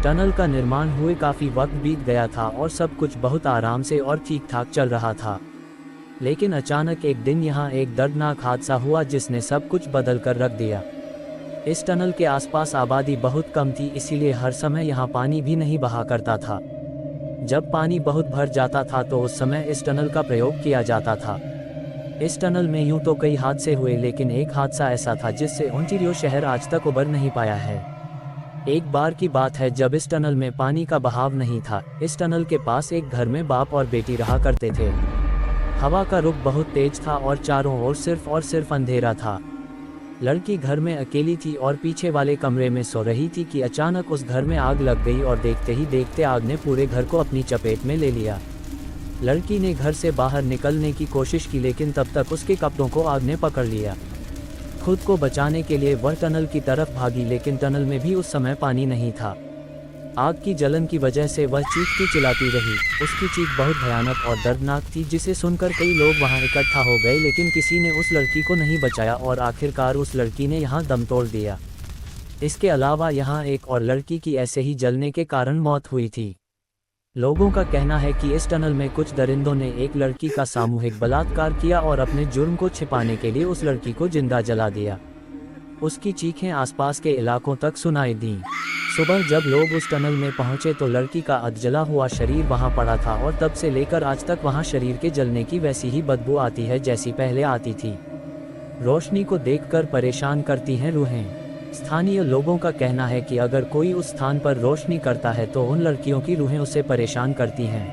Tunnel का निर्माण हुए काफ़ी वक्त बीत गया था और सब कुछ बहुत आराम से और ठीक ठाक चल रहा था। लेकिन अचानक एक दिन यहाँ एक दर्दनाक हादसा हुआ जिसने सब कुछ बदल कर रख दिया। इस टनल के आसपास आबादी बहुत कम थी, इसीलिए हर समय यहाँ पानी भी नहीं बहा करता था। जब पानी बहुत भर जाता था तो उस समय इस टनल का प्रयोग किया जाता था। इस टनल में यूं तो कई हादसे हुए, लेकिन एक हादसा ऐसा था जिससे ओंटारियो शहर आज तक उबर नहीं पाया है। एक बार की बात है जब इस टनल में पानी का बहाव नहीं था। इस टनल के पास एक घर में बाप और बेटी रहा करते थे। हवा का रुख बहुत तेज था और चारों ओर सिर्फ अंधेरा था। लड़की घर में अकेली थी और पीछे वाले कमरे में सो रही थी कि अचानक उस घर में आग लग गई और देखते ही देखते आग ने पूरे घर को अपनी चपेट में ले लिया। लड़की ने घर से बाहर निकलने की कोशिश की, लेकिन तब तक उसके कपड़ों को आग ने पकड़ लिया। खुद को बचाने के लिए वह टनल की तरफ भागी, लेकिन टनल में भी उस समय पानी नहीं था। आग की जलन की वजह से वह चीखती चिल्लाती रही। उसकी चीख बहुत भयानक और दर्दनाक थी, जिसे सुनकर कई लोग वहां इकट्ठा हो गए, लेकिन किसी ने उस लड़की को नहीं बचाया और आखिरकार उस लड़की ने यहां दम तोड़ दिया। इसके अलावा यहां एक और लड़की की ऐसे ही जलने के कारण मौत हुई थी। लोगों का कहना है कि इस टनल में कुछ दरिंदों ने एक लड़की का सामूहिक बलात्कार किया और अपने जुर्म को छिपाने के लिए उस लड़की को जिंदा जला दिया। उसकी चीखें आसपास के इलाकों तक सुनाई दी। सुबह जब लोग उस टनल में पहुंचे तो लड़की का अधजला हुआ शरीर वहां पड़ा था और तब से लेकर आज तक वहां शरीर के जलने की वैसी ही बदबू आती है जैसी पहले आती थी। रोशनी को देखकर परेशान करती हैं रूहें। स्थानीय लोगों का कहना है कि अगर कोई उस स्थान पर रोशनी करता है तो उन लड़कियों की रूहें उसे परेशान करती हैं।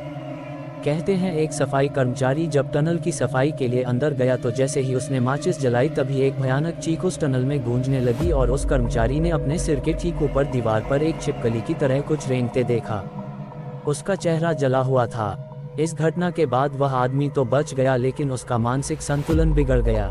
कहते हैं एक सफाई कर्मचारी जब टनल की सफाई के लिए अंदर गया तो जैसे ही उसने माचिस जलाई तभी एक भयानक चीख उस टनल में गूंजने लगी और उस कर्मचारी ने अपने सिर के ठीक ऊपर दीवार पर एक छिपकली की तरह कुछ रेंगते देखा। उसका चेहरा जला हुआ था। इस घटना के बाद वह आदमी तो बच गया, लेकिन उसका मानसिक संतुलन बिगड़ गया।